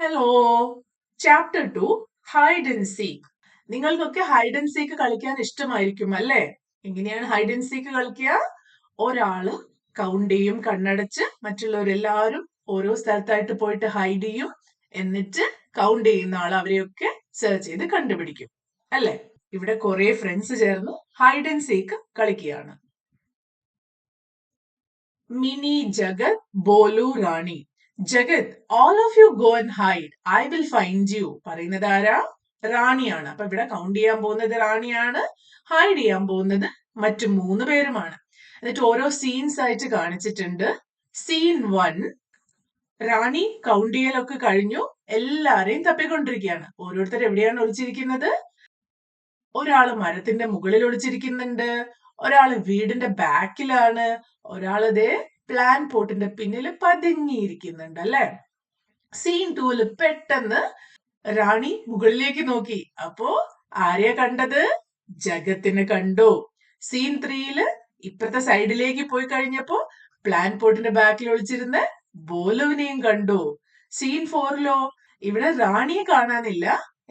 Hello. Chapter 2 hide and seek. നിങ്ങൾക്കൊക്കെ hide and seek കളിക്കാൻ ഇഷ്ടമായിരിക്കും അല്ലേ? എങ്ങനെയാണ് ഹൈഡ് ആൻഡ് സീക്ക് കളിക്കുക? ഒരാള് കൗണ്ട് ചെയ്യും കണ്ണടച്ച്, മറ്റുള്ളവരെല്ലാവരും ഓരോ സ്ഥലത്തായിട്ട് പോയിട്ട് ഹൈഡ് ചെയ്യും. എന്നിട്ട് കൗണ്ട് ചെയ്യുന്ന ആൾ അവരെയൊക്കെ സെർച്ച് ചെയ്ത് കണ്ടുപിടിക്കും അല്ലേ? ഇവിടെ കുറെ ഫ്രണ്ട്സ് ചേർന്ന് ഹൈഡ് ആൻഡ് സീക്ക് കളിക്കുകയാണ്. Mini, Jagat, Bolu, Rani. Jagat, all of you go and hide. I will find you. പറയുന്നത് ആരാ? റാണിയാണ്. അപ്പൊ ഇവിടെ കൗണ്ട് ചെയ്യാൻ പോകുന്നത് റാണിയാണ്, ഹൈഡ് ചെയ്യാൻ പോകുന്നത് മറ്റു 3 പേരുമാണ്. എന്നിട്ട് ഓരോ സീൻസ് ആയിട്ട് കാണിച്ചിട്ടുണ്ട്. സീൻ 1, റാണി കൗണ്ട് ചെയ്യലൊക്കെ കഴിഞ്ഞു, എല്ലാരെയും തപ്പിക്കൊണ്ടിരിക്കുകയാണ്. ഓരോരുത്തർ എവിടെയാണ് ഒളിച്ചിരിക്കുന്നത്? ഒരാള് മരത്തിന്റെ മുകളിൽ ഒളിച്ചിരിക്കുന്നുണ്ട്, ഒരാള് വീടിന്റെ ബാക്കിലാണ്, ഒരാളതേ പ്ലാൻ പോട്ടിന്റെ പിന്നിൽ പതുങ്ങിയിരിക്കുന്നുണ്ട് അല്ലെ? സീൻ 2 പെട്ടെന്ന് റാണി മുകളിലേക്ക് നോക്കി. അപ്പോ ആരെയാ കണ്ടത്? ജഗത്തിനെ കണ്ടു. സീൻ 3 ഇപ്പുറത്തെ സൈഡിലേക്ക് പോയി കഴിഞ്ഞപ്പോ പ്ലാൻ പോട്ടിന്റെ ബാക്കിൽ ഒളിച്ചിരുന്ന ബോലുവിനെയും കണ്ടു. സീൻ 4 ഇവിടെ റാണിയെ കാണാനില്ല,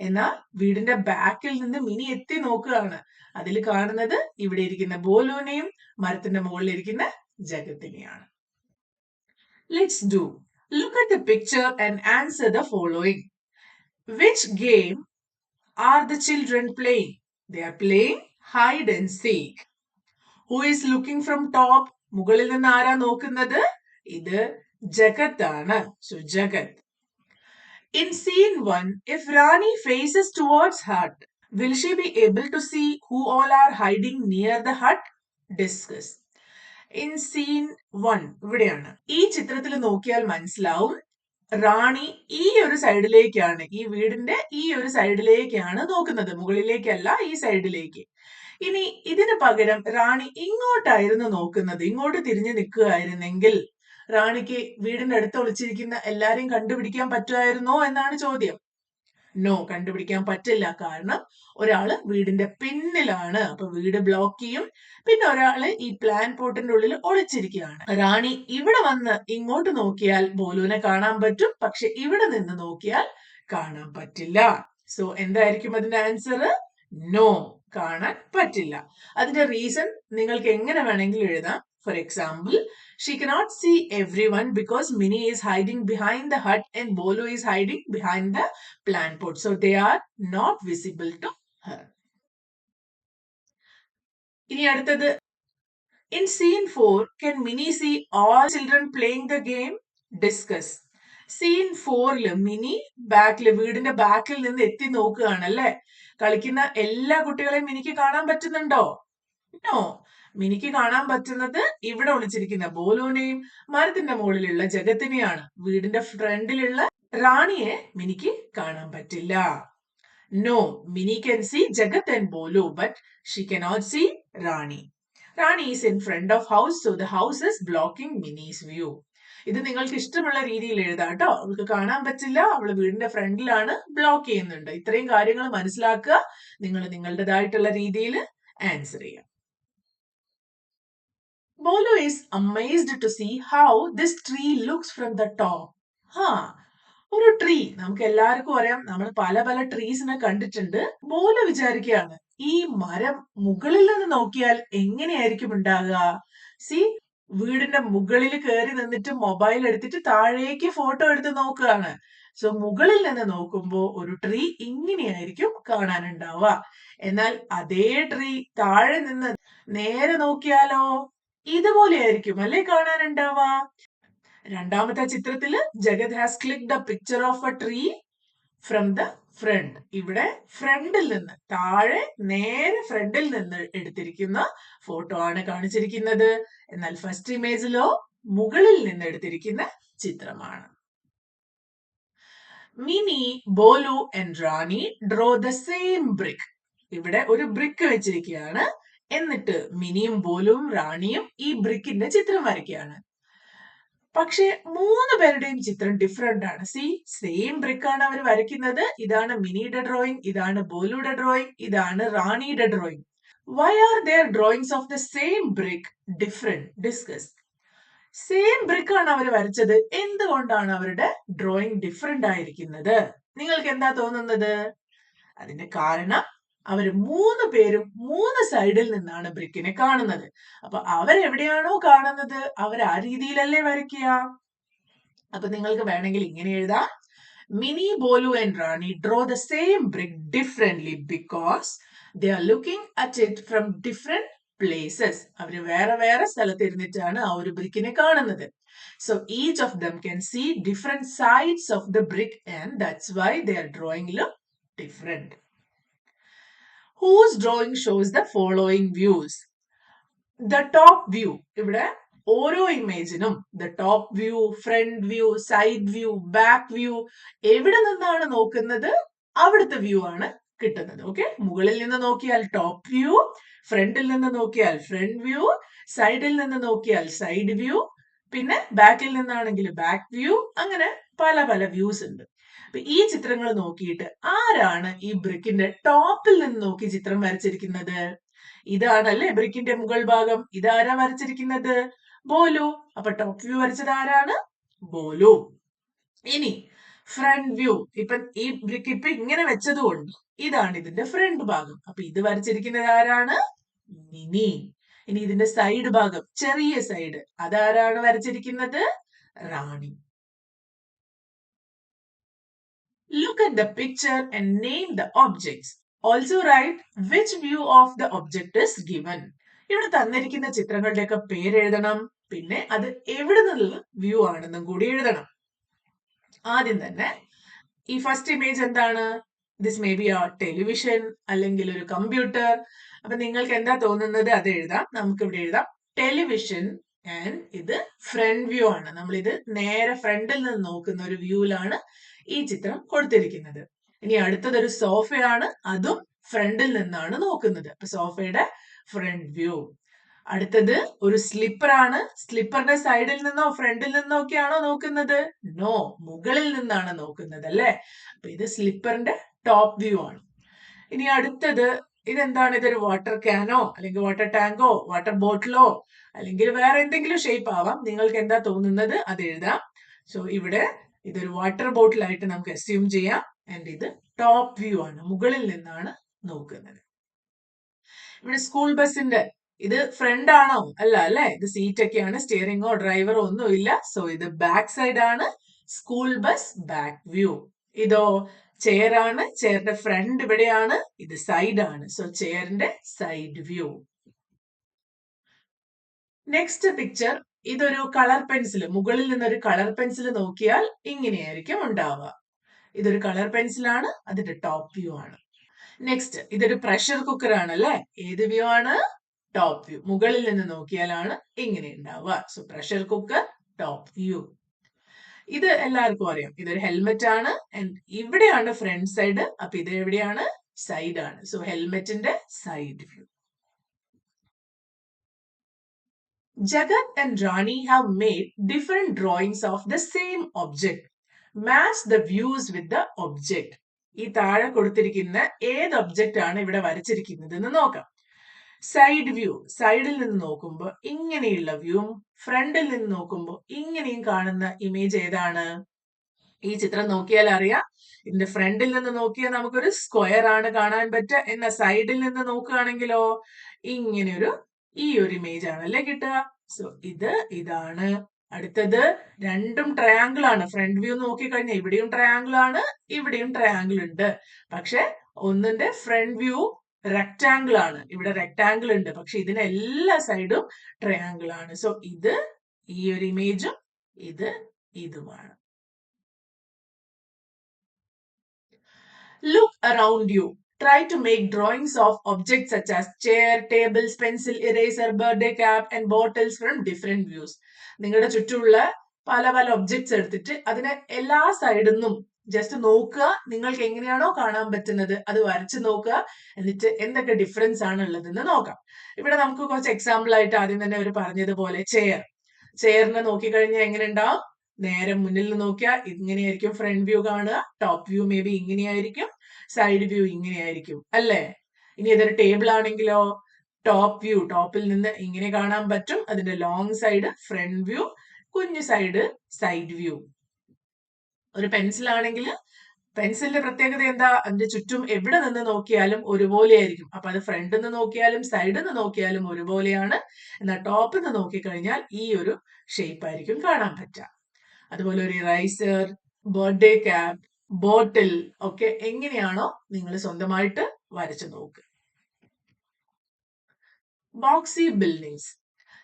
എന്നാൽ വീടിന്റെ ബാക്കിൽ നിന്ന് മിനി എത്തി നോക്കുകയാണ്. അതിൽ കാണുന്നത് ഇവിടെ ഇരിക്കുന്ന ബോലുവിനെയും മരത്തിന്റെ മുകളിൽ ഇരിക്കുന്ന ജഗത്തിനെയാണ്. Let's do. Look at the picture and answer the following. Which game are the children playing? They are playing hide and seek. Who is looking from top? മുകളിൽ നിന്ന് ആരാ നോക്കുന്നത്? ഇത് ജഗത് ആണ്. So Jagat. In scene 1, if Rani faces towards hut, will she be able to see who all are hiding near the hut? Discuss. In scene 1 ഇവിടെയാണ്. ഈ ചിത്രത്തിൽ നോക്കിയാൽ മനസ്സിലാവും റാണി ഈ ഒരു സൈഡിലേക്കാണ്, ഈ വീടിന്റെ ഈ ഒരു സൈഡിലേക്കാണ് നോക്കുന്നത്, മുകളിലേക്കല്ല, ഈ സൈഡിലേക്ക്. ഇനി ഇതിന് പകരം റാണി ഇങ്ങോട്ടായിരുന്നു നോക്കുന്നത്, ഇങ്ങോട്ട് തിരിഞ്ഞു നിൽക്കുകയായിരുന്നെങ്കിൽ റാണിക്ക് വീടിന്റെ അടുത്ത് ഒളിച്ചിരിക്കുന്ന എല്ലാരെയും കണ്ടുപിടിക്കാൻ പറ്റുമായിരുന്നോ എന്നാണ് ചോദ്യം. നോ, കണ്ടുപിടിക്കാൻ പറ്റില്ല. കാരണം ഒരാള് വീടിന്റെ പിന്നിലാണ്, അപ്പൊ വീട് ബ്ലോക്ക് ചെയ്യും. പിന്നെ ഒരാള് ഈ പ്ലാൻ പോട്ടിന്റെ ഉള്ളിൽ ഒളിച്ചിരിക്കുകയാണ്. റാണി ഇവിടെ വന്ന് ഇങ്ങോട്ട് നോക്കിയാൽ ബോലുവിനെ കാണാൻ പറ്റും, പക്ഷെ ഇവിടെ നിന്ന് നോക്കിയാൽ കാണാൻ പറ്റില്ല. സോ എന്തായിരിക്കും അതിന്റെ ആൻസർ? നോ, കാണാൻ പറ്റില്ല. അതിന്റെ റീസൺ നിങ്ങൾക്ക് എങ്ങനെ വേണമെങ്കിലും എഴുതാം. For example, she cannot see everyone because Minnie is hiding behind the hut and Bolu is hiding behind the plant pot. So they are not visible to her. ഇനി അടുത്തത്, in scene 4, can Minnie see all children playing the game? Discuss. Scene 4 Mini വീടിന്റെ ബാക്കിൽ നിന്ന് എത്തി നോക്കുകയാണല്ലേ. കളിക്കുന്ന എല്ലാ കുട്ടികളെയും മിനിക്ക് കാണാൻ പറ്റുന്നുണ്ടോ? നോ, മിനിക്ക് കാണാൻ പറ്റുന്നത് ഇവിടെ ഒളിച്ചിരിക്കുന്ന ബോലുവിനെയും മരത്തിന്റെ മുകളിലുള്ള ജഗത്തിനെയാണ്. വീടിന്റെ ഫ്രണ്ടിലുള്ള റാണിയെ മിനിക്ക് കാണാൻ പറ്റില്ല. No, Mini can see Jagat and Bolu, but she cannot see Rani. Rani is in front of house, so the house is blocking Mini's view. ഇത് നിങ്ങൾക്ക് ഇഷ്ടമുള്ള രീതിയിൽ എഴുതാം കേട്ടോ. അവൾക്ക് കാണാൻ പറ്റില്ല, അവള് വീടിന്റെ ഫ്രണ്ടിലാണ്, ബ്ലോക്ക് ചെയ്യുന്നുണ്ട്. ഇത്രയും കാര്യങ്ങൾ മനസ്സിലാക്കുക, നിങ്ങൾ നിങ്ങളുടേതായിട്ടുള്ള രീതിയിൽ ആൻസർ ചെയ്യാം. Bolu is amazed to see how this tree looks from the top. ഒരു ട്രീ, നമുക്ക് എല്ലാവർക്കും അറിയാം, നമ്മൾ പല പല ട്രീസിനെ കണ്ടിട്ടുണ്ട്. ബോലു വിചാരിക്കുകയാണ് ഈ മരം മുകളിൽ നിന്ന് നോക്കിയാൽ എങ്ങനെയായിരിക്കും ഉണ്ടാകുക. സി, വീടിന്റെ മുകളിൽ കയറി നിന്നിട്ട് മൊബൈൽ എടുത്തിട്ട് താഴേക്ക് ഫോട്ടോ എടുത്ത് നോക്കുകയാണ്. സോ മുകളിൽ നിന്ന് നോക്കുമ്പോ ഒരു ട്രീ ഇങ്ങനെയായിരിക്കും കാണാനുണ്ടാവുക. എന്നാൽ അതേ ട്രീ താഴെ നിന്ന് നേരെ നോക്കിയാലോ ഇതുപോലെയായിരിക്കും അല്ലേ കാണാനുണ്ടാവുക. രണ്ടാമത്തെ ചിത്രത്തില് Jagat has clicked a picture of a tree from the front. ഇവിടെ ഫ്രണ്ടിൽ നിന്ന്, താഴെ നേരെ ഫ്രണ്ടിൽ നിന്ന് എടുത്തിരിക്കുന്ന ഫോട്ടോ ആണ് കാണിച്ചിരിക്കുന്നത്. എന്നാൽ ഫസ്റ്റ് ഇമേജിലോ മുകളിൽ നിന്ന് എടുത്തിരിക്കുന്ന ചിത്രമാണ്. Mini, Bolu and Rani draw the same brick. ഇവിടെ ഒരു ബ്രിക്ക് വെച്ചിരിക്കുകയാണ്. എന്നിട്ട് മിനിയും ബോലുവും റാണിയും ഈ ബ്രിക്കിന്റെ ചിത്രം വരയ്ക്കുകയാണ്. പക്ഷെ 3 പേരുടെയും ചിത്രം ഡിഫറെന്റ് ആണ്. സി, സെയിം ബ്രിക്ക് ആണ് അവർ വരയ്ക്കുന്നത്. ഇതാണ് മിനിയുടെ ഡ്രോയിങ്, ഇതാണ് ബോലുയുടെ ഡ്രോയിങ്, ഇതാണ് റാണിയുടെ drawing. Why are their drawings of the same brick different? Discuss. Same brick ആണ് അവർ വരച്ചത്. എന്തുകൊണ്ടാണ് അവരുടെ ഡ്രോയിങ് ഡിഫറെന്റ് ആയിരിക്കുന്നത്? നിങ്ങൾക്ക് എന്താ തോന്നുന്നത്? അതിന്റെ കാരണം അവർ 3 പേരും 3 സൈഡിൽ നിന്നാണ് ബ്രിക്കിനെ കാണുന്നത്. അപ്പൊ അവരെവിടെയാണോ കാണുന്നത് അവർ ആ രീതിയിലല്ലേ വരയ്ക്കുക. അപ്പൊ നിങ്ങൾക്ക് വേണമെങ്കിൽ ഇങ്ങനെ എഴുതാം: Minnie, Bolu and Rani draw the same brick differently because they are looking at it from different places. അവര് വേറെ വേറെ സ്ഥലത്ത് ഇരുന്നിട്ടാണ് ആ ഒരു ബ്രിക്കിനെ കാണുന്നത്. So each of them can see different sides of the brick and that's why their drawing look different. Whose drawing shows the following views? The top view. ഇവിടെ ഓരോ ഇമേജിനും the top view, front view, side view, back view, എവിടെ നിന്നാണ് നോക്കുന്നത് അവിടുത്തെ view ആണ് കിട്ടുന്നത്. Okay, മുകളിൽ നിന്ന് നോക്കിയാൽ ടോപ്പ് വ്യൂ, ഫ്രണ്ടിൽ നിന്ന് നോക്കിയാൽ ഫ്രണ്ട് വ്യൂ, സൈഡിൽ നിന്ന് നോക്കിയാൽ സൈഡ് വ്യൂ, പിന്നെ ബാക്കിൽ നിന്നാണെങ്കിൽ ബാക്ക് വ്യൂ, അങ്ങനെ പല പല വ്യൂസ് ഉണ്ട്. അപ്പൊ ഈ ചിത്രങ്ങൾ നോക്കിയിട്ട് ആരാണ് ഈ ബ്രിക്കിന്റെ ടോപ്പിൽ നിന്ന് നോക്കി ചിത്രം വരച്ചിരിക്കുന്നത്? ഇതാണല്ലേ ബ്രിക്കിന്റെ മുകൾ ഭാഗം. ഇതാരാ വരച്ചിരിക്കുന്നത്? ബോലു. അപ്പൊ ടോപ്പ് വ്യൂ വരച്ചത് ആരാണ്? ബോലു. ഇനി ഫ്രണ്ട് വ്യൂ, ഇപ്പൊ ഈ ബ്രിക്ക് ഇപ്പൊ ഇങ്ങനെ വെച്ചതുകൊണ്ട് ഇതാണ് ഇതിന്റെ ഫ്രണ്ട് ഭാഗം. അപ്പൊ ഇത് വരച്ചിരിക്കുന്നത് ആരാണ്? മിനി. ഇനി ഇതിന്റെ സൈഡ് ഭാഗം, ചെറിയ സൈഡ്, അതാരാണ് വരച്ചിരിക്കുന്നത്? റാണി. Look at the picture and name the objects. Also write which view of the object is given. ഇവിടെ തന്നിരിക്കുന്ന ചിത്രങ്ങളുടെയൊക്കെ പേര് എഴുതണം, പിന്നെ അത് എവിടെ നിന്നുള്ള വ്യൂ ആണെന്നും കൂടി എഴുതണം. ആദ്യം തന്നെ ഈ ഫസ്റ്റ് ഇമേജ് എന്താണ്? ദിസ് മേ ബി ആ ടെലിവിഷൻ അല്ലെങ്കിൽ ഒരു കമ്പ്യൂട്ടർ. അപ്പൊ നിങ്ങൾക്ക് എന്താ തോന്നുന്നത് അത് എഴുതാം. നമുക്ക് ഇവിടെ എഴുതാം ടെലിവിഷൻ ആൻഡ് ഇത് ഫ്രണ്ട് വ്യൂ ആണ്. നമ്മൾ ഇത് നേരെ ഫ്രണ്ടിൽ നിന്ന് നോക്കുന്ന ഒരു വ്യൂവിലാണ് ഈ ചിത്രം കൊടുത്തിരിക്കുന്നത്. ഇനി അടുത്തത് ഒരു സോഫയാണ്, അതും ഫ്രണ്ടിൽ നിന്നാണ് നോക്കുന്നത്. അപ്പൊ സോഫയുടെ ഫ്രണ്ട് വ്യൂ. അടുത്തത് ഒരു സ്ലിപ്പർ ആണ്. സ്ലിപ്പറിന്റെ സൈഡിൽ നിന്നോ ഫ്രണ്ടിൽ നിന്നോ ഒക്കെയാണോ നോക്കുന്നത്? നോ, മുകളിൽ നിന്നാണ് നോക്കുന്നത് അല്ലെ. അപ്പൊ ഇത് സ്ലിപ്പറിന്റെ ടോപ്പ് വ്യൂ ആണ്. ഇനി അടുത്തത് ഇതെന്താണ്? ഇതൊരു വാട്ടർ ക്യാനോ അല്ലെങ്കിൽ വാട്ടർ ടാങ്കോ വാട്ടർ ബോട്ടിലോ അല്ലെങ്കിൽ വേറെ എന്തെങ്കിലും ഷേപ്പ് ആവാം. നിങ്ങൾക്ക് എന്താ തോന്നുന്നത് അത് എഴുതാം. സോ ഇവിടെ ഇതൊരു വാട്ടർ ബോട്ടിൽ ആയിട്ട് നമുക്ക് അസ്യൂം ചെയ്യാം. ആൻഡ് ഇത് ടോപ്പ് വ്യൂ ആണ്, മുകളിൽ നിന്നാണ് നോക്കുന്നത്. ഇവിടെ സ്കൂൾ ബസിന്റെ ഇത് ഫ്രണ്ട് ആണോ? അല്ല അല്ലെ. ഇത് സീറ്റ് ഒക്കെയാണ്, സ്റ്റിയറിംഗോ ഡ്രൈവറോ ഒന്നും ഇല്ല. സോ ഇത് ബാക്ക് സൈഡ് ആണ്, സ്കൂൾ ബസ് ബാക്ക് വ്യൂ. ഇതോ ചെയർ ആണ്, ചെയറിന്റെ ഫ്രണ്ട് ഇവിടെയാണ്, ഇത് സൈഡ് ആണ്. സോ ചെയറിന്റെ സൈഡ് വ്യൂ. നെക്സ്റ്റ് പിക്ചർ, ഇതൊരു കളർ പെൻസിൽ. മുകളിൽ നിന്നൊരു കളർ പെൻസിൽ നോക്കിയാൽ ഇങ്ങനെയായിരിക്കും ഉണ്ടാവുക. ഇതൊരു കളർ പെൻസിലാണ്, അതിന്റെ ടോപ്പ് വ്യൂ ആണ്. നെക്സ്റ്റ് ഇതൊരു പ്രഷർ കുക്കർ ആണ് അല്ലെ. ഏത് വ്യൂ ആണ്? Top view. മുകളിൽ നിന്ന് നോക്കിയാലാണ് ഇങ്ങനെ ഉണ്ടാവുക. So pressure cooker top view. ഇത് എല്ലാവർക്കും അറിയാം, ഇതൊരു ഹെൽമെറ്റ് ആണ്. ആൻഡ് ഇവിടെയാണ് ഫ്രണ്ട് സൈഡ്. അപ്പൊ ഇത് എവിടെയാണ്? സൈഡ് ആണ്. സോ ഹെൽമെറ്റിന്റെ side view. Jagat and Rani have made different drawings of the same object. Match the views with the object. ഈ താഴെ കൊടുത്തിരിക്കുന്ന ഏത് ഒബ്ജക്റ്റ് ആണ് ഇവിടെ വരച്ചിരിക്കുന്നത് എന്ന് നോക്കാം. സൈഡ് വ്യൂ, സൈഡിൽ നിന്ന് നോക്കുമ്പോൾ ഇങ്ങനെയുള്ള വ്യൂവും ഫ്രണ്ടിൽ നിന്ന് നോക്കുമ്പോൾ ഇങ്ങനെയും കാണുന്ന ഇമേജ് ഏതാണ്? ഈ ചിത്രം നോക്കിയാൽ അറിയാം. ഇതിന്റെ ഫ്രണ്ടിൽ നിന്ന് നോക്കിയാൽ നമുക്കൊരു സ്ക്വയർ ആണ് കാണാൻ പറ്റുക. എന്നാൽ സൈഡിൽ നിന്ന് നോക്കുകയാണെങ്കിലോ ഈ ഒരു ഇമേജ് ആണല്ലേ കിട്ടുക. സോ ഇതാണ്. അടുത്തത് രണ്ടും ട്രയാങ്കിൾ ആണ്. ഫ്രണ്ട് വ്യൂ നോക്കിക്കഴിഞ്ഞാൽ ഇവിടെയും ട്രയാങ്കിൾ ആണ്, ഇവിടെയും ട്രയാങ്കിൾ ഉണ്ട്. പക്ഷെ ഒന്നിന്റെ ഫ്രണ്ട് വ്യൂ റെക്ടാങ്കിൾ ആണ്, ഇവിടെ റെക്ടാങ്കിൾ ഉണ്ട്. പക്ഷെ ഇതിന് എല്ലാ സൈഡും ട്രയാങ്കിൾ ആണ്. സോ ഈ ഒരു ഇമേജും ഇതുമാണ്. Look around you. Try to make drawings of objects such as chair, tables, pencil, eraser, birthday cap and bottles from different views. നിങ്ങളുടെ ചുറ്റുമുള്ള പല പല ഒബ്ജക്ട്സ് എടുത്തിട്ട് അതിനെ എല്ലാ സൈഡിൽ നിന്നും ജസ്റ്റ് നോക്കുക. നിങ്ങൾക്ക് എങ്ങനെയാണോ കാണാൻ പറ്റുന്നത് അത് വരച്ച് നോക്കുക. എന്നിട്ട് എന്തൊക്കെ ഡിഫറൻസ് ആണ് ഉള്ളതെന്ന് നോക്കാം. ഇവിടെ നമുക്ക് കുറച്ച് എക്സാമ്പിൾ ആയിട്ട് ആദ്യം തന്നെ അവർ പറഞ്ഞതുപോലെ ചെയറിനെ നോക്കിക്കഴിഞ്ഞാൽ എങ്ങനെ ഉണ്ടാവും? നേരെ മുന്നിൽ നോക്കിയാൽ ഇങ്ങനെയായിരിക്കും ഫ്രണ്ട് വ്യൂ കാണുക. ടോപ്പ് വ്യൂ മേ ബി ഇങ്ങനെയായിരിക്കും, സൈഡ് വ്യൂ ഇങ്ങനെയായിരിക്കും അല്ലേ. ഇനി ഇതൊരു ടേബിൾ ആണെങ്കിലോ ടോപ്പ് വ്യൂ, ടോപ്പിൽ നിന്ന് ഇങ്ങനെ കാണാൻ പറ്റും. അതിന്റെ ലോങ് സൈഡ് ഫ്രണ്ട് വ്യൂ, കുഞ്ഞു സൈഡ് വ്യൂ. ഒരു പെൻസിൽ ആണെങ്കിൽ പെൻസിലിന്റെ പ്രത്യേകത എന്താ? അതിന്റെ ചുറ്റും എവിടെ നിന്ന് നോക്കിയാലും ഒരുപോലെ ആയിരിക്കും. അപ്പൊ അത് ഫ്രണ്ടിൽ നിന്ന് നോക്കിയാലും സൈഡിൽ നിന്ന് നോക്കിയാലും ഒരുപോലെയാണ്. എന്നാൽ ടോപ്പിൽ നിന്ന് നോക്കിക്കഴിഞ്ഞാൽ ഈ ഒരു ഷേപ്പ് ആയിരിക്കും കാണാൻ പറ്റുക. അതുപോലെ ഒരു ഇറൈസർ, ബർത്ത്ഡേ ക്യാപ്പ്, ബോട്ടിൽ ഒക്കെ എങ്ങനെയാണോ നിങ്ങൾ സ്വന്തമായിട്ട് വരച്ചു നോക്കുക. Boxy buildings.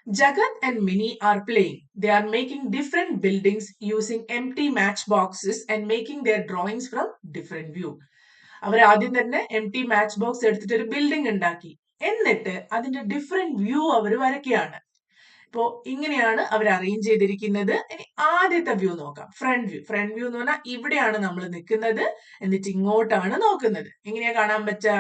Jagat and Minnie are playing. They are making different buildings using empty matchboxes and making their drawings from different view. അവർ ആദ്യം തന്നെ empty matchbox എടുത്തിട്ട് ഒരു ബിൽഡിംഗ് ഉണ്ടാക്കി. എന്നിട്ട് അതിന്റെ ഡിഫറെന്റ് വ്യൂ അവർ വരയ്ക്കുകയാണ്. ഇപ്പോ ഇങ്ങനെയാണ് അവർ അറേഞ്ച് ചെയ്തിരിക്കുന്നത്. ഇനി ആദ്യത്തെ വ്യൂ നോക്കാം. ഫ്രണ്ട് വ്യൂ എന്ന് പറഞ്ഞാൽ ഇവിടെയാണ് നമ്മൾ നിൽക്കുന്നത്, എന്നിട്ട് ഇങ്ങോട്ടാണ് നോക്കുന്നത്. എങ്ങനെയാ കാണാൻ പറ്റുക?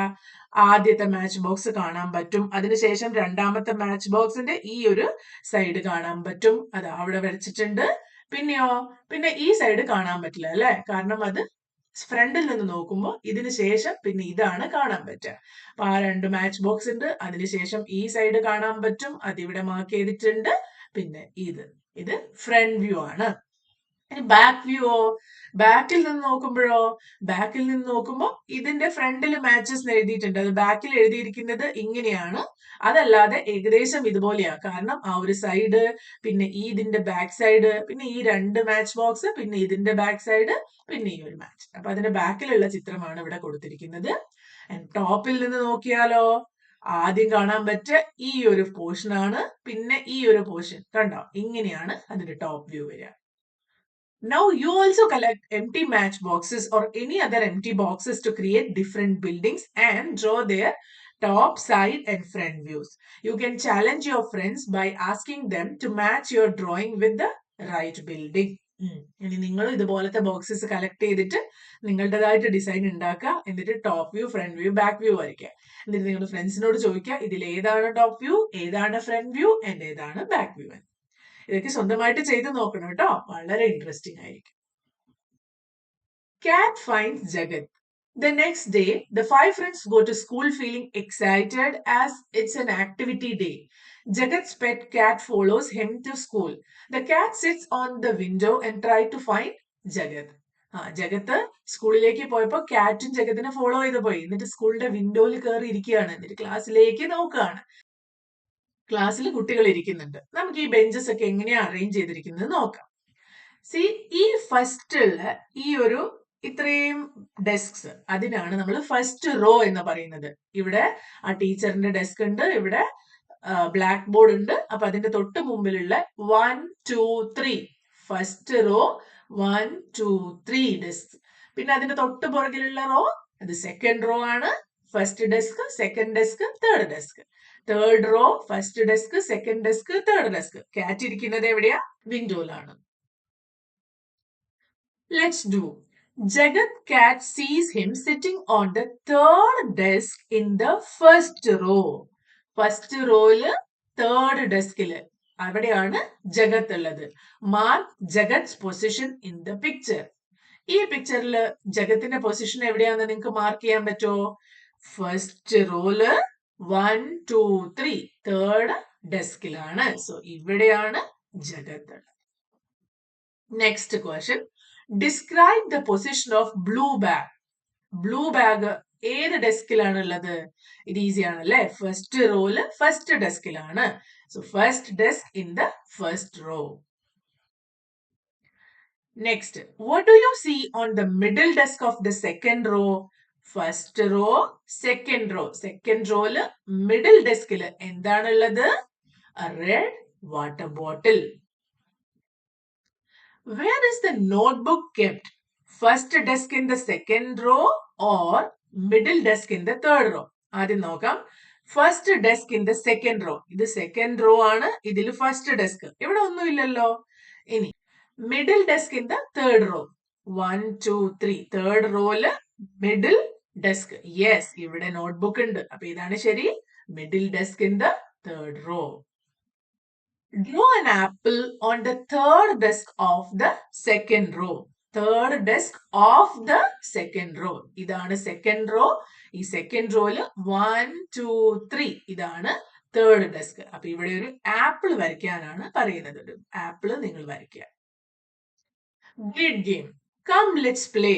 ആദ്യത്തെ മാച്ച് ബോക്സ് കാണാൻ പറ്റും. അതിനുശേഷം രണ്ടാമത്തെ മാച്ച് ബോക്സിന്റെ ഈ ഒരു സൈഡ് കാണാൻ പറ്റും. അത് അവിടെ വരച്ചിട്ടുണ്ട്. പിന്നെ ഈ സൈഡ് കാണാൻ പറ്റില്ല അല്ലെ? കാരണം അത് ഫ്രണ്ടിൽ നിന്ന് നോക്കുമ്പോൾ ഇതിന് ശേഷം പിന്നെ ഇതാണ് കാണാൻ പറ്റുക. അപ്പൊ ആ രണ്ട് മാച്ച് ബോക്സ് ഉണ്ട്. അതിനുശേഷം ഈ സൈഡ് കാണാൻ പറ്റും, അതിവിടെ മാർക്ക് ചെയ്തിട്ടുണ്ട്. പിന്നെ ഇത് ഫ്രണ്ട് വ്യൂ ആണ്. ഇനി ബാക്ക് വ്യൂയോ? ബാക്കിൽ നിന്ന് നോക്കുമ്പോൾ ഇതിന്റെ ഫ്രണ്ടിൽ മാച്ചസ് എഴുതിയിട്ടുണ്ട്. അത് ബാക്കിൽ എഴുതിയിരിക്കുന്നത് ഇങ്ങനെയാണ്. അതല്ലാതെ ഏകദേശം ഇതുപോലെയാണ്. കാരണം ആ ഒരു സൈഡ്, പിന്നെ ഇതിന്റെ ബാക്ക് സൈഡ്, പിന്നെ ഈ രണ്ട് മാച്ച് ബോക്സ്, പിന്നെ ഇതിന്റെ ബാക്ക് സൈഡ്, പിന്നെ ഈ ഒരു മാച്ച്. അപ്പൊ അതിന്റെ ബാക്കിലുള്ള ചിത്രമാണ് ഇവിടെ കൊടുത്തിരിക്കുന്നത്. ടോപ്പിൽ നിന്ന് നോക്കിയാലോ? ആദ്യം കാണാൻ പറ്റിയ ഈ ഒരു പോർഷൻ ആണ്. പിന്നെ ഈ ഒരു പോർഷൻ കണ്ടോ? ഇങ്ങനെയാണ് അതിന്റെ ടോപ്പ് വ്യൂ വരിക. Now you also collect empty matchboxes or any other empty boxes to create different buildings and draw their top, side and front views. You can challenge your friends by asking them to match your drawing with the right building. ഇനി നിങ്ങൾ ഇതുപോലത്തെ boxes collect ചെയ്തിട്ട് നിങ്ങളുടേതായിട്ട് design ഉണ്ടാക്കുക. എന്നിട്ട് top view, front view, back view വരയ്ക്കുക. എന്നിട്ട് നിങ്ങളുടെ ഫ്രണ്ട്സിനോട് ചോദിക്കുക, ഇതിൽ ഏതാണ് ടോപ്പ് വ്യൂ, ഏതാണ് ഫ്രണ്ട് വ്യൂ, ആൻഡ് ഏതാണ് ബാക്ക് വ്യൂ. ഇതൊക്കെ സ്വന്തമായിട്ട് ചെയ്ത് നോക്കണം കേട്ടോ. വളരെ ഇൻട്രസ്റ്റിംഗ് ആയിരിക്കും. Cat finds Jagat. The next day, the 5 friends go to school feeling excited as it's an activity day. Jagat's pet cat follows him to school. The cat sits on the window and tries to find Jagat. ജഗത്ത് സ്കൂളിലേക്ക് പോയപ്പോ കാറ്റും ജഗത്തിനെ follow ചെയ്ത് പോയി. എന്നിട്ട് സ്കൂളിന്റെ വിൻഡോയിൽ കയറി ഇരിക്കുകയാണ്. എന്നിട്ട് ക്ലാസ്സിലേക്ക് നോക്കുകയാണ്. ക്ലാസ്സിൽ കുട്ടികൾ ഇരിക്കുന്നുണ്ട്. നമുക്ക് ഈ ബെഞ്ചസ് ഒക്കെ എങ്ങനെയാ അറേഞ്ച് ചെയ്തിരിക്കുന്നത് നോക്കാം. ഈ ഫസ്റ്റുള്ള ഈ ഒരു ഇത്രയും ഡെസ്ക്സ്, അതിനാണ് നമ്മൾ ഫസ്റ്റ് റോ എന്ന് പറയുന്നത്. ഇവിടെ ആ ടീച്ചറിന്റെ ഡെസ്ക് ഉണ്ട്, ഇവിടെ ബ്ലാക്ക് ബോർഡ് ഉണ്ട്. അപ്പൊ അതിന്റെ തൊട്ട് മുമ്പിലുള്ള 1, 2, 3 ഫസ്റ്റ് റോ, 1, 2, 3 ഡെസ്ക്. പിന്നെ അതിന്റെ തൊട്ട് പുറകിലുള്ള റോ, അത് സെക്കൻഡ് റോ ആണ്. First desk, second desk, third desk. Third row, first desk, second desk, third desk. കാറ്റ് ഇരിക്കുന്നത് എവിടെയാ? വിൻഡോയിലാണ്. Let's do. Jagat cat sees him sitting on the third desk in the first row. First rowയില് third ഡെസ്കില് അവിടെയാണ് ജഗത്ത് ഉള്ളത്. Mark Jagat's position in the picture. ഈ പിക്ചറില് ജഗത്തിന്റെ പൊസിഷൻ എവിടെയാന്ന് നിങ്ങൾക്ക് മാർക്ക് ചെയ്യാൻ പറ്റുമോ? ഫസ്റ്റ് റോയില് 1, 2, 3 തേർഡ് ഡെസ്കിലാണ്. സോ ഇവിടെയാണ് Jagat. Next question. Describe the position of blue bag. Blue bag ഏത് ഡെസ്കിലാണ് ഉള്ളത്? ഇത് ഈസി ആണല്ലേ. ഫസ്റ്റ് റോയില് ഫസ്റ്റ് ഡെസ്കിലാണ്. So first desk in the first row. Next, what do you see on the middle desk of the second row? First row, second row. Second റോയില് middle ഡെസ്കില് എന്താണുള്ളത്? A red water bottle. Where is the notebook kept? First desk in the second row or middle desk in the third row? ആദ്യം നോക്കാം. First desk in the second row. ഇത് second row ആണ്. ഇതിൽ first desk ഇവിടെ ഒന്നുമില്ലല്ലോ. ഇനി middle desk in the third row. 1, 2, 3 തേർഡ് റോയില് മിഡിൽ ഡെസ്ക്. യെസ്, ഇവിടെ നോട്ട്ബുക്ക് ഉണ്ട്. അപ്പൊ ഇതാണ് ശരി. Middle desk in the third row. Draw an apple on the third desk of the second row. Third desk of the second row. ഇതാണ് second row. ഈ second റോയില് 1, 2, 3 ഇതാണ് തേർഡ് ഡെസ്ക്. അപ്പൊ ഇവിടെ ഒരു ആപ്പിൾ വരയ്ക്കാനാണ് പറയുന്നത്. ഒരു ആപ്പിൾ നിങ്ങൾ വരയ്ക്കുക. Grid game. Come let's play.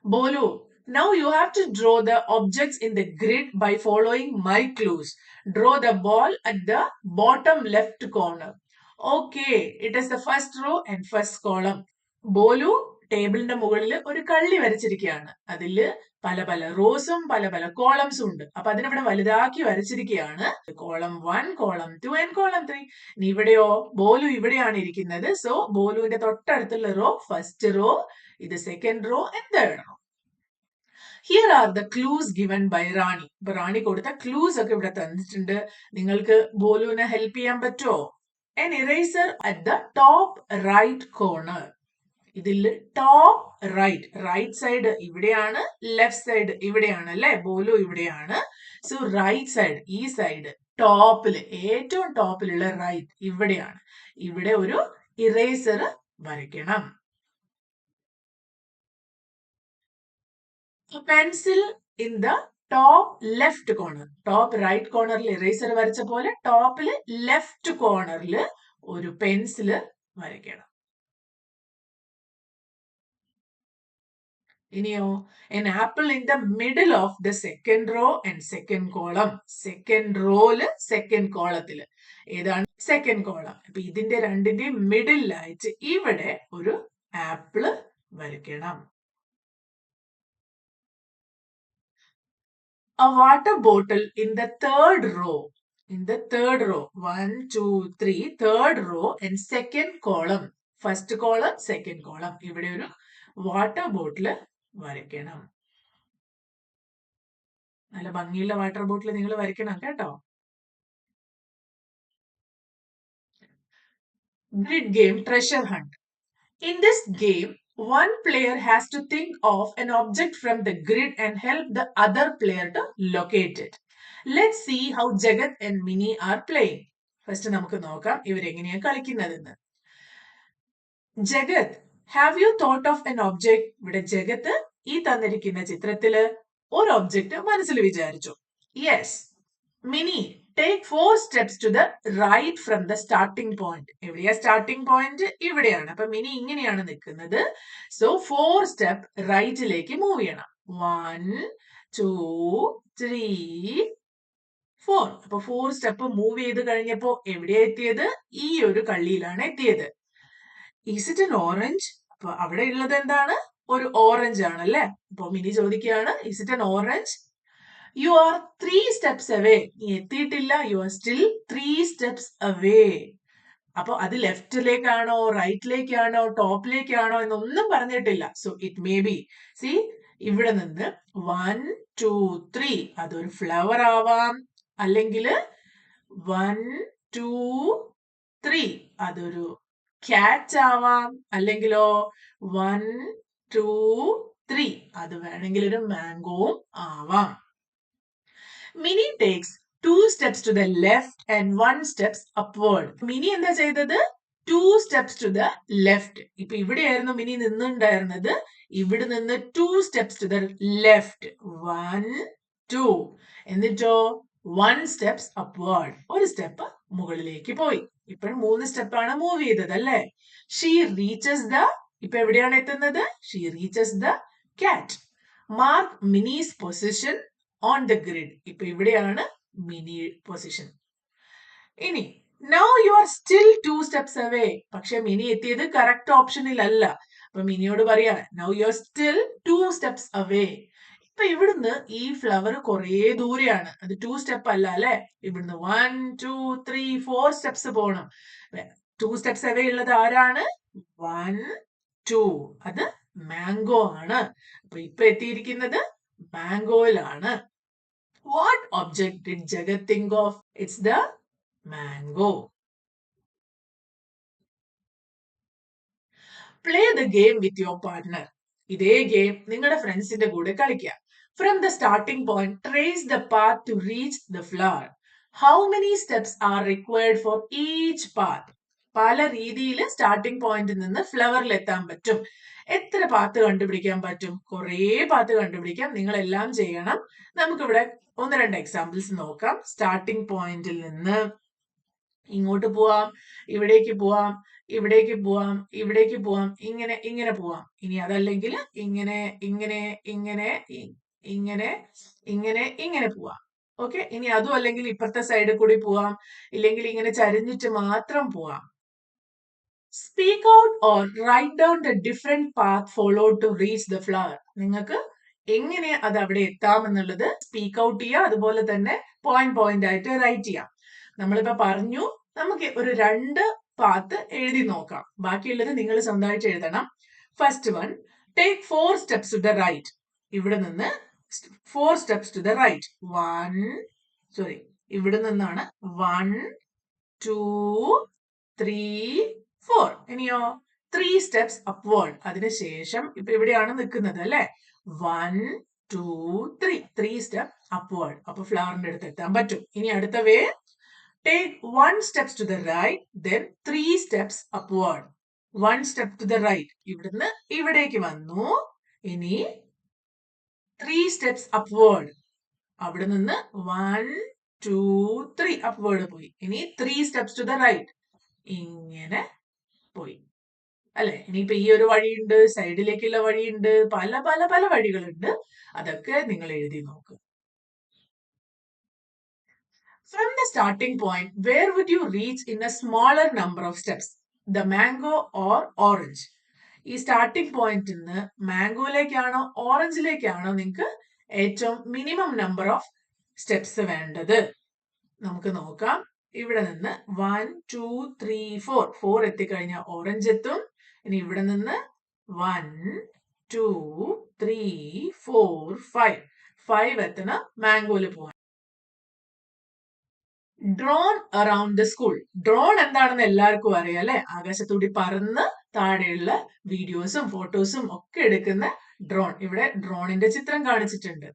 Bolu, now you have to draw the objects in the grid by following my clues. Draw the ball at the bottom left corner. Okay, it is the first row and first column. Bolu ടേബിളിന്റെ മുകളിൽ ഒരു കള്ളി വരച്ചിരിക്കുകയാണ്. അതില് പല പല റോസും പല പല കോളംസും ഉണ്ട്. അപ്പൊ അതിനിവിടെ വലുതാക്കി വരച്ചിരിക്കുകയാണ്. Column 1, column 2 and column 3. ഇനി ഇവിടെയോ ബോലു ഇവിടെയാണ് ഇരിക്കുന്നത്. സോ ബോലുവിന്റെ തൊട്ടടുത്തുള്ള റോ ഫസ്റ്റ് റോ, ഇത് second row and third row. Here are the clues given by Rani. ഇപ്പൊ റാണി കൊടുത്ത ക്ലൂസ് ഒക്കെ ഇവിടെ തന്നിട്ടുണ്ട്. നിങ്ങൾക്ക് ബോലുവിനെ ഹെൽപ്പ് ചെയ്യാൻ പറ്റുമോ? An eraser at the top right corner. ഇതിൽ ടോപ്പ് റൈറ്റ് സൈഡ് ഇവിടെയാണ്, ലെഫ്റ്റ് സൈഡ് ഇവിടെയാണ് അല്ലെ. ബോലു ഇവിടെയാണ്. സോ റൈറ്റ് സൈഡ്, ഈ സൈഡ് ടോപ്പില്, ഏറ്റവും ടോപ്പിലുള്ള റൈറ്റ് ഇവിടെയാണ്. ഇവിടെ ഒരു ഇറേസർ വരയ്ക്കണം. Pencil in the top left corner. Top right കോർണറിൽ ഇറേസർ വരച്ച പോലെ ടോപ്പില് ലെഫ്റ്റ് കോർണറിൽ ഒരു പെൻസിൽ വരയ്ക്കണം. ഇനിയോ an apple in the middle of the second row and second column. Second റോയില് സെക്കൻഡ് കോളത്തില് ഏതാണ് സെക്കൻഡ് കോളം. അപ്പൊ ഇതിന്റെ രണ്ടിന്റെയും മിഡിലായിട്ട് ഇവിടെ ഒരു ആപ്പിള് വരയ്ക്കണം. A water bottle in the third row. In the third row, 1, 2, 3, third row and second column. First column, second column. ഇവിടെ ഒരു വാട്ടർ ബോട്ടിൽ വരയ്ക്കണം. നല്ല ഭംഗിയുള്ള വാട്ടർ ബോട്ടിൽ നിങ്ങൾ വരയ്ക്കണം കേട്ടോ. Grid game treasure hunt. In this game, one player has to think of an object from the grid and help the other player to locate it. Let's see how Jagat and Mini are playing. First നമുക്ക് നോക്കാം ഇവരെങ്ങനെയാണ് കളിക്കുന്നതെന്ന്. Jagat, have you thought of an object? ഇവിടെ ജഗത്ത് ഈ തന്നിരിക്കുന്ന ചിത്രത്തില് ഒരു object മനസ്സിൽ വിചാരിച്ചു. Yes. Mini, take 4 steps to the right from the starting point. എവിടെയാ സ്റ്റാർട്ടിംഗ് പോയിന്റ്? ഇവിടെയാണ്. അപ്പൊ മിനി ഇങ്ങനെയാണ് നിൽക്കുന്നത്. സോ 4 സ്റ്റെപ്പ് റൈറ്റിലേക്ക് മൂവ് ചെയ്യണം. 1, 2, 3, 4. അപ്പൊ 4 സ്റ്റെപ്പ് മൂവ് ചെയ്ത് കഴിഞ്ഞപ്പോ എവിടെയാ എത്തിയത്? ഈ ഒരു കള്ളിയിലാണ് എത്തിയത്. Is it an orange? അപ്പൊ അവിടെ ഉള്ളത് എന്താണ്? ഒരു ഓറഞ്ച് ആണ് അല്ലെ. അപ്പൊ മിനി ചോദിക്കുകയാണ് is it an orange? You are 3 steps away. നീ എത്തിയിട്ടില്ല. You are still 3 steps away. അപ്പൊ അത് ലെഫ്റ്റിലേക്കാണോ റൈറ്റിലേക്കാണോ ടോപ്പിലേക്കാണോ എന്നൊന്നും പറഞ്ഞിട്ടില്ല. So it may be C ഇവിടെ നിന്ന് 1, 2, 3 അതൊരു ഫ്ലവർ ആവാം, അല്ലെങ്കിൽ 1, 2, 3 അതൊരു ക്യാറ്റ് ആവാം, അല്ലെങ്കിലോ 1, 2, 3 അത് വേണമെങ്കിൽ ഒരു മാംഗോവും ആവാം. Mini takes 2 steps to the left and 1 steps upward. Mini എന്താ ചെയ്തത്? 2 steps to the left. ഇപ്പൊ ഇവിടെയായിരുന്നു മിനി നിന്നുണ്ടായിരുന്നത്. ഇവിടെ നിന്ന് 2 steps to the left. 1, 2. എന്നിട്ടോ 1 steps upward. ഒരു സ്റ്റെപ്പ് മുകളിലേക്ക് പോയി. ഇപ്പോൾ 3 സ്റ്റെപ്പാണ് മൂവ് ചെയ്തത് അല്ലേ. She reaches the, ഇപ്പൊ എവിടെയാണ് എത്തുന്നത്? She reaches the cat. Mark Mini's position on the grid. ഇപ്പൊ ഇവിടെയാണ് മിനി പൊസിഷൻ. ഇനി now you are still 2 steps away. പക്ഷെ മിനി എത്തിയത് കറക്റ്റ് ഓപ്ഷനിൽ അല്ല. അപ്പൊ മിനിയോട് പറയാണ് now you are still 2 steps away. ഇപ്പൊ ഇവിടുന്ന് ഈ ഫ്ലവർ കുറേ ദൂരെയാണ്. അത് 2 സ്റ്റെപ്പ് അല്ല അല്ലെ. ഇവിടുന്ന് 1, 2, 3, 4 സ്റ്റെപ്സ് പോകണം. 2 സ്റ്റെപ്സ് അവേ ഉള്ളത് ആരാണ്? 1, 2 അത് മാംഗോ ആണ്. അപ്പൊ ഇപ്പൊ എത്തിയിരിക്കുന്നത് മാംഗോയിലാണ്. What object did Jagat think of? It's the mango. Play the game with your partner. ഇതേ ഗെയിം നിങ്ങളുടെ ഫ്രണ്ട്സിന്റെ കൂടെ കളിക്കുക. From the starting point, trace the path to reach the flower. How many steps are required for each path? പല രീതിയിൽ starting പോയിന്റിൽ നിന്ന് ഫ്ലവറിൽ എത്താൻ പറ്റും. എത്ര പാത്ത് കണ്ടുപിടിക്കാൻ പറ്റും? കുറേ പാത്ത് കണ്ടുപിടിക്കാം. നിങ്ങൾ എല്ലാം ചെയ്യണം. നമുക്കിവിടെ ഒന്ന് രണ്ട് എക്സാമ്പിൾസ് നോക്കാം. സ്റ്റാർട്ടിംഗ് പോയിന്റിൽ നിന്ന് ഇങ്ങോട്ട് പോവാം, ഇവിടേക്ക് പോവാം, ഇവിടേക്ക് പോവാം, ഇവിടേക്ക് പോവാം, ഇങ്ങനെ ഇങ്ങനെ പോവാം. ഇനി അതല്ലെങ്കിൽ ഇങ്ങനെ ഇങ്ങനെ ഇങ്ങനെ ഇങ്ങനെ ഇങ്ങനെ ഇങ്ങനെ പോവാം. ഓക്കെ, ഇനി അതും അല്ലെങ്കിൽ ഇപ്പുറത്തെ സൈഡിൽ കൂടി പോവാം, ഇല്ലെങ്കിൽ ഇങ്ങനെ ചരിഞ്ഞിട്ട് മാത്രം പോവാം. Speak out or write down the different path followed to reach the flower. നിങ്ങൾക്ക് എങ്ങനെ അത് അവിടെ എത്താമെന്നുള്ളത് സ്പീക്ക് ഔട്ട് ചെയ്യാം, അതുപോലെ തന്നെ പോയിന്റ് ആയിട്ട് റൈറ്റ് ചെയ്യാം. നമ്മളിപ്പോ പറഞ്ഞു നമുക്ക് ഒരു 2 പാത്ത് എഴുതി നോക്കാം. ബാക്കിയുള്ളത് നിങ്ങൾ സ്വന്തമായിട്ട് എഴുതണം. First one, take 4 steps to the right. ഇവിടെ നിന്ന് 4 സ്റ്റെപ്സ് ടു ദ റൈറ്റ്. ഇവിടെ നിന്നാണ് 1 2 3 4. ഇനിയോ 3 സ്റ്റെപ്സ് അപ്വേർഡ്. അതിനുശേഷം ഇപ്പൊ ഇവിടെയാണ് നിൽക്കുന്നത് അല്ലെ. 1 2 3 3 സ്റ്റെപ്പ് അപ്വേർഡ്. അപ്പൊ ഫ്ലവറിന്റെ അടുത്ത് എത്താൻ പറ്റും. ഇനി അടുത്ത വേ, take 1 steps to the right, then 3 steps upward. 1 step to the right. ഇവിടുന്ന് ഇവിടേക്ക് വന്നു. ഇനി 3 steps upward. അവിടെ നിന്ന് 1 2 3 upward പോയി. ഇനി 3 steps to the right. ഇങ്ങനെ പോയി അല്ലെ. ഇനിയിപ്പോ ഈ ഒരു വഴിയുണ്ട്, സൈഡിലേക്കുള്ള വഴിയുണ്ട്, പല പല പല വഴികളുണ്ട്. അതൊക്കെ നിങ്ങൾ എഴുതി നോക്കുക. From the starting point, where would you reach in a smaller number of steps? The mango or orange? ഈ സ്റ്റാർട്ടിംഗ് പോയിന്റിൽ നിന്ന് മാംഗോയിലേക്കാണോ ഓറഞ്ചിലേക്കാണോ നിങ്ങൾക്ക് ഏറ്റവും മിനിമം നമ്പർ ഓഫ് സ്റ്റെപ്സ് വേണ്ടത്? നമുക്ക് നോക്കാം. ഇവിടെ നിന്ന് 1 2 3 4 എത്തിക്കഴിഞ്ഞാൽ ഓറഞ്ച് എത്തും. ഇനി ഇവിടെ നിന്ന് 1 2 3 4 5 എത്തണം മാംഗോയില് പോവാൻ. Drone around the school. Drone എന്താണെന്ന് എല്ലാവർക്കും അറിയാം അല്ലെ. ആകാശത്തൂടി പറന്ന് താഴെയുള്ള വീഡിയോസും ഫോട്ടോസും ഒക്കെ എടുക്കുന്ന ഡ്രോൺ. ഇവിടെ ഡ്രോണിന്റെ ചിത്രം കാണിച്ചിട്ടുണ്ട്.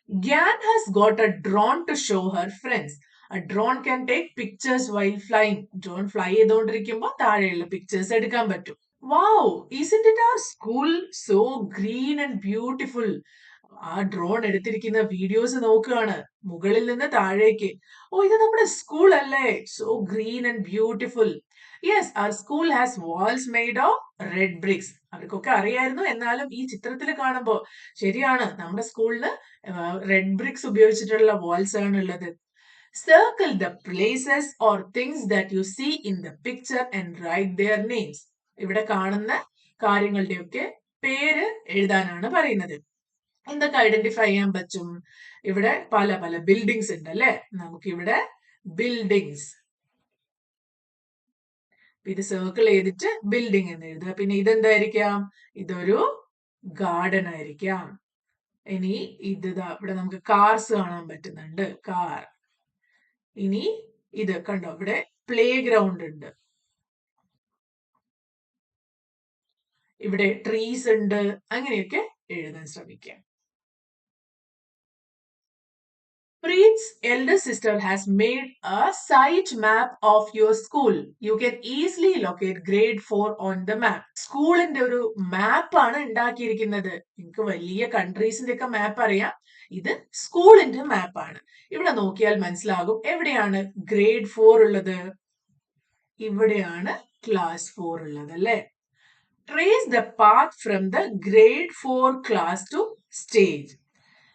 Gyan has got a drone to show her friends. A drone can take pictures while flying. Drone fly ചെയ്തുകൊണ്ടിരിക്കുമ്പോൾ താഴെയുള്ള പിക്ചേഴ്സ് എടുക്കാൻ പറ്റും. Wow, isn't it our school so green and beautiful? ആ ഡ്രോൺ എടുത്തിരിക്കുന്ന വീഡിയോസ് നോക്കുകയാണ് മുകളിൽ നിന്ന് താഴേക്ക്. ഓ, ഇത് നമ്മുടെ സ്കൂൾ അല്ലേ? So green and beautiful. Yes, our school has walls made of red bricks. അവർക്കൊക്കെ അറിയായിരുന്നു, എന്നാലും ഈ ചിത്രത്തിൽ കാണുമ്പോൾ ശരിയാണ്, നമ്മുടെ സ്കൂളില് റെഡ് ബ്രിക്സ് ഉപയോഗിച്ചിട്ടുള്ള വാൾസ് ആണ് ഉള്ളത്. Circle the places or things that you see in the picture and write their names. ഇവിടെ കാണുന്ന കാര്യങ്ങളുടെയൊക്കെ പേര് എഴുതാനാണ് പറയുന്നത്. എന്തൊക്കെ ഐഡന്റിഫൈ ചെയ്യാൻ പറ്റും? ഇവിടെ പല പല ബിൽഡിങ്സ് ഉണ്ട് അല്ലെ. നമുക്കിവിടെ ബിൽഡിങ്സ്, ഇത് സർക്കിൾ ചെയ്തിട്ട് ബിൽഡിംഗ് എന്ന് എഴുതുക. പിന്നെ ഇതെന്തായിരിക്കാം? ഇതൊരു ഗാർഡൻ ആയിരിക്കാം. ഇനി ഇത് ഇവിടെ നമുക്ക് കാർസ് കാണാൻ പറ്റുന്നുണ്ട്, കാർ. ഇനി ഇത് കണ്ടോ, ഇവിടെ പ്ലേ ഗ്രൗണ്ട് ഉണ്ട്, ഇവിടെ ട്രീസ് ഉണ്ട്. അങ്ങനെയൊക്കെ എഴുതാൻ ശ്രമിക്കാം. Preet's elder sister has made a site map of your school. You can easily locate grade 4 on the map. സ്കൂളിന്റെ ഒരു മാപ്പ് ആണ് ഉണ്ടാക്കിയിരിക്കുന്നത്. നിങ്ങൾക്ക് വലിയ കൺട്രീസിന്റെ ഒക്കെ മാപ്പ് അറിയാം, ഇത് സ്കൂളിന്റെ മാപ്പ് ആണ്. ഇവിടെ നോക്കിയാൽ മനസ്സിലാകും എവിടെയാണ് ഗ്രേഡ് 4 ഉള്ളത്. ഇവിടെയാണ് ക്ലാസ് 4 ഉള്ളത് അല്ലെ. Trace the path from the grade 4 class to stage.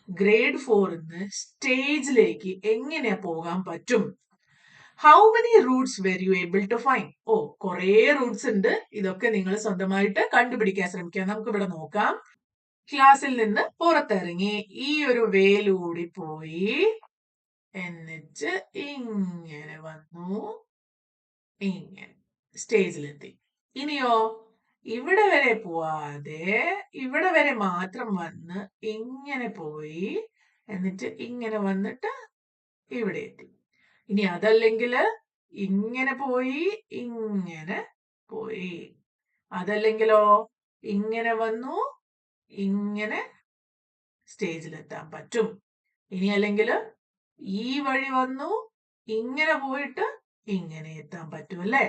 Grade 4 സ്റ്റേജിലേക്ക് എങ്ങനെ പോകാൻ പറ്റും? How many routes were you able to find? Oh, കുറെ റൂട്ട്സ് ഉണ്ട്. ഇതൊക്കെ നിങ്ങൾ സ്വന്തമായിട്ട് കണ്ടുപിടിക്കാൻ ശ്രമിക്കാം. നമുക്ക് ഇവിടെ നോക്കാം. ക്ലാസ്സിൽ നിന്ന് പുറത്തിറങ്ങി ഈ ഒരു വേലൂടി പോയി, എന്നിട്ട് ഇങ്ങനെ വന്നു, ഇങ്ങനെ സ്റ്റേജിലെത്തി. ഇനിയോ ഇവിടെ വരെ പോവാതെ ഇവിടെ വരെ മാത്രം വന്ന് ഇങ്ങനെ പോയി, എന്നിട്ട് ഇങ്ങനെ വന്നിട്ട് ഇവിടെ എത്തി. ഇനി അതല്ലെങ്കിൽ ഇങ്ങനെ പോയി ഇങ്ങനെ പോയി, അതല്ലെങ്കിലോ ഇങ്ങനെ വന്നു ഇങ്ങനെ സ്റ്റേജിലെത്താൻ പറ്റും. ഇനി അല്ലെങ്കിൽ ഈ വഴി വന്നു ഇങ്ങനെ പോയിട്ട് ഇങ്ങനെ എത്താൻ പറ്റും അല്ലേ.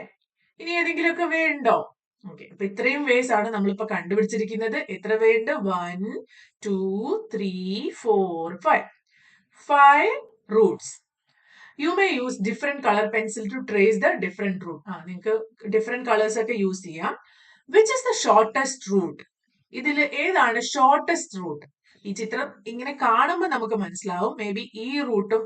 ഇനി ഏതെങ്കിലുമൊക്കെ വേ ഉണ്ടോ? ഓക്കെ, അപ്പൊ ഇത്രയും വേസ് ആണ് നമ്മളിപ്പോ കണ്ടുപിടിച്ചിരിക്കുന്നത്. എത്ര വേ ഉണ്ട്? 1 2 3 4 5. 5 roots. You may use different color pencil to trace the different route. നിങ്ങൾക്ക് different colors ഒക്കെ യൂസ് ചെയ്യാം. Which is the shortest route? ഇതിൽ ഏതാണ് ഷോർട്ടസ്റ്റ് റൂട്ട്? ഈ ചിത്രം ഇങ്ങനെ കാണുമ്പോൾ നമുക്ക് മനസ്സിലാവും മേ ബി ഈ റൂട്ടും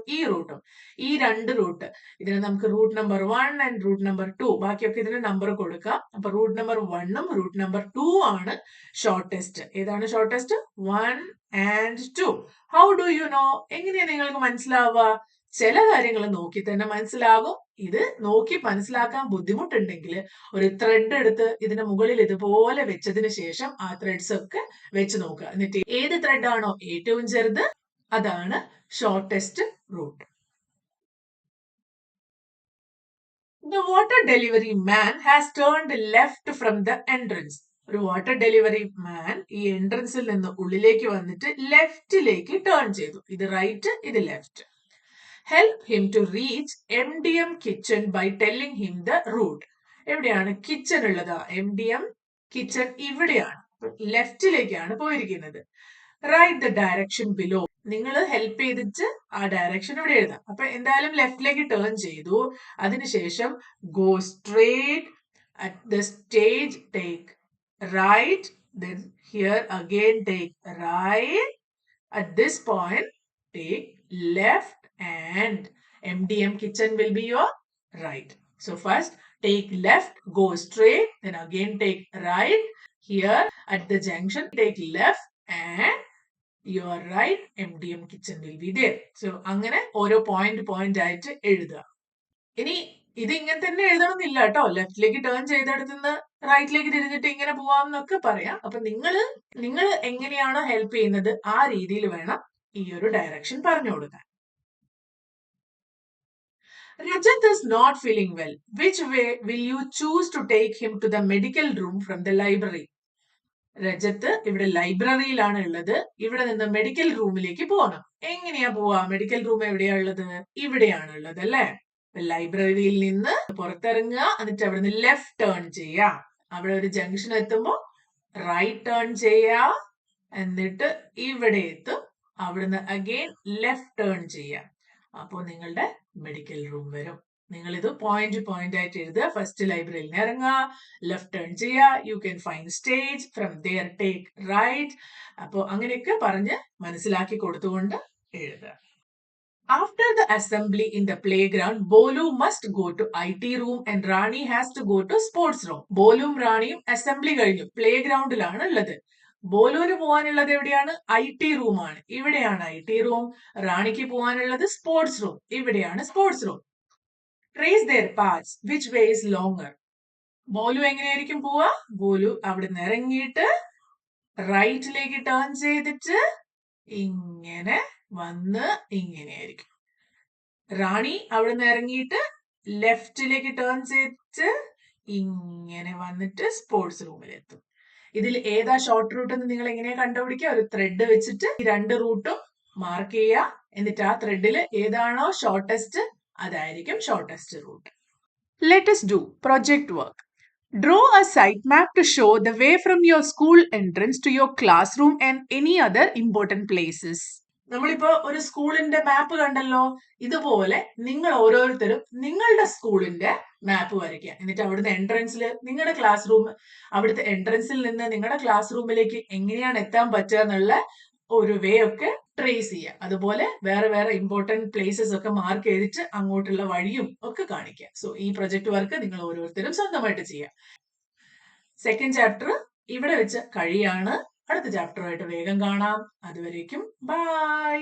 ഈ രണ്ട് റൂട്ട്, ഇതിന് നമുക്ക് route number 1 and route number 2, ബാക്കിയൊക്കെ ഇതിന് നമ്പർ കൊടുക്കാം. അപ്പൊ റൂട്ട് നമ്പർ 1ഉം റൂട്ട് നമ്പർ 2 ആണ് ഷോർട്ടസ്റ്റ്. ഏതാണ് shortest? 1 and 2. How do you know? എങ്ങനെയാ നിങ്ങൾക്ക് മനസ്സിലാവുക? ചില കാര്യങ്ങൾ നോക്കി തന്നെ മനസ്സിലാകും. ഇത് നോക്കി മനസ്സിലാക്കാൻ ബുദ്ധിമുട്ടുണ്ടെങ്കിൽ ഒരു ത്രെഡ് എടുത്ത് ഇതിന് മുകളിൽ ഇതുപോലെ വെച്ചതിന് ശേഷം ആ ത്രെഡ്സ് ഒക്കെ വെച്ച് നോക്കുക. എന്നിട്ട് ഏത് ത്രെഡ് ആണോ ഏറ്റവും ചെറുത് അതാണ് shortest route. The water delivery man has turned left from the entrance. ഒരു വാട്ടർ ഡെലിവറി മാൻ ഈ എൻട്രൻസിൽ നിന്ന് ഉള്ളിലേക്ക് വന്നിട്ട് ലെഫ്റ്റിലേക്ക് ടേൺ ചെയ്തു. ഇത് റൈറ്റ്, ഇത് left. Help him to reach MDM kitchen by telling him the route. എവിടെയാണ് കിച്ചൺ ഉള്ളത്? MDM കിച്ചൺ ഇവിടെയാണ്, ലെഫ്റ്റിലേക്കാണ് പോയിരിക്കുന്നത്. Write the direction below. നിങ്ങൾ ഹെൽപ്പ് ചെയ്തിട്ട് ആ ഡയറക്ഷൻ ഇവിടെ എഴുതാം. അപ്പൊ എന്തായാലും ലെഫ്റ്റിലേക്ക് ടേൺ ചെയ്തു. അതിനുശേഷം go straight, at the stage take right, then here again take right, at this point take left, and MDM kitchen will be your right. So first take left, go straight, then again take right. Here at the junction take left and your right MDM kitchen will be there. So അങ്ങനെ ഓരോ point ആയിട്ട് എഴുതുക. ഇനി ഇത് ഇങ്ങനെ തന്നെ എഴുതണമെന്നില്ല കേട്ടോ. ലെഫ്റ്റിലേക്ക് ടേൺ ചെയ്തെടുത്തുനിന്ന് റൈറ്റിലേക്ക് തിരിഞ്ഞിട്ട് ഇങ്ങനെ പോവാമെന്നൊക്കെ പറയാം. അപ്പൊ നിങ്ങൾ എങ്ങനെയാണോ ഹെൽപ്പ് ചെയ്യുന്നത് ആ രീതിയിൽ വേണം ഈ ഒരു ഡയറക്ഷൻ പറഞ്ഞു കൊടുക്കാൻ. Rajat is not feeling well. Which way will you choose to take him to the medical room from the library? Rajat ഇവിടെ ലൈബ്രറിയിലാണ് ഉള്ളത്. ഇവിടെ നിന്ന് മെഡിക്കൽ റൂമിലേക്ക് പോകണം. എങ്ങനെയാ പോവാ? മെഡിക്കൽ റൂം എവിടെയാ ഉള്ളത്? ഇവിടെയാണ് ഉള്ളത് അല്ലെ? ലൈബ്രറിയിൽ നിന്ന് പുറത്തിറങ്ങുക, എന്നിട്ട് അവിടെ നിന്ന് ലെഫ്റ്റ് ടേൺ ചെയ്യുക. അവിടെ ഒരു ജംഗ്ഷൻ എത്തുമ്പോ റൈറ്റ് ടേൺ ചെയ്യുക, എന്നിട്ട് ഇവിടെ എത്തും. അവിടുന്ന് അഗെയിൻ ലെഫ്റ്റ് ടേൺ ചെയ്യുക. അപ്പോൾ നിങ്ങളുടെ മെഡിക്കൽ റൂം വരും. നിങ്ങൾ ഇത് പോയിന്റ് ആയിട്ട് എഴുതുക. ഫസ്റ്റ് ലൈബ്രറിയിൽ നിന്ന് ഇറങ്ങുക, ലെഫ്റ്റ് ടേൺ ചെയ്യുക, you can find stage, from there take right. അപ്പോൾ അങ്ങനെയൊക്കെ പറഞ്ഞ് മനസ്സിലാക്കി കൊടുത്തുകൊണ്ട് എഴുതുക. After the assembly in the playground, Bolu must go to IT room and Rani has to go to sports room. ബോലും റാണിയും അസംബ്ലി കഴിഞ്ഞു, പ്ലേ ഗ്രൗണ്ടിലാണ് ഉള്ളത്. ബോലുവിന് പോകാനുള്ളത് എവിടെയാണ്? IT റൂമാണ്. ഇവിടെയാണ് IT റൂം. റാണിക്ക് പോകാനുള്ളത് സ്പോർട്സ് റൂം. ഇവിടെയാണ് sports room. Trace their paths. Which way is longer? Bolu എങ്ങനെയായിരിക്കും പോവാ? ബോലു അവിടെ നിന്ന് ഇറങ്ങിയിട്ട് റൈറ്റിലേക്ക് ടേൺ ചെയ്തിട്ട് ഇങ്ങനെ വന്ന് ഇങ്ങനെയായിരിക്കും. റാണി അവിടെ നിന്ന് ഇറങ്ങിയിട്ട് ലെഫ്റ്റിലേക്ക് ടേൺ ചെയ്തിട്ട് ഇങ്ങനെ വന്നിട്ട് സ്പോർട്സ് റൂമിലെത്തും. ഇതിൽ ഏതാ ഷോർട്ട് റൂട്ട് എന്ന് നിങ്ങൾ എങ്ങനെയാ കണ്ടുപിടിക്കുക? ഒരു ത്രെഡ് വെച്ചിട്ട് ഈ രണ്ട് റൂട്ടും മാർക്ക് ചെയ്യുക. എന്നിട്ട് ആ ത്രെഡിൽ ഏതാണോ ഷോർട്ടസ്റ്റ് അതായിരിക്കും shortest route. Let us do project work. Draw a site map to show the way from your school entrance to your classroom and any other important places. നമ്മളിപ്പോ ഒരു സ്കൂളിന്റെ മാപ്പ് കണ്ടല്ലോ. ഇതുപോലെ നിങ്ങൾ ഓരോരുത്തരും നിങ്ങളുടെ സ്കൂളിന്റെ മാപ്പ് വരയ്ക്കുക. എന്നിട്ട് അവിടുത്തെ എൻട്രൻസിൽ നിങ്ങളുടെ ക്ലാസ് റൂം, അവിടുത്തെ എൻട്രൻസിൽ നിന്ന് നിങ്ങളുടെ ക്ലാസ് റൂമിലേക്ക് എങ്ങനെയാണ് എത്താൻ പറ്റുക എന്നുള്ള ഒരു വേ ഒക്കെ ട്രേസ് ചെയ്യുക. അതുപോലെ വേറെ വേറെ ഇമ്പോർട്ടന്റ് പ്ലേസസ് ഒക്കെ മാർക്ക് ചെയ്തിട്ട് അങ്ങോട്ടുള്ള വഴിയും ഒക്കെ കാണിക്കുക. സോ ഈ പ്രൊജക്ട് വർക്ക് നിങ്ങൾ ഓരോരുത്തരും സ്വന്തമായിട്ട് ചെയ്യുക. സെക്കൻഡ് ചാപ്റ്റർ ഇവിടെ വെച്ച് കഴിയാണ്. അടുത്ത ചാപ്റ്ററുമായിട്ട് വേഗം കാണാം. അതുവരേക്കും ബൈ.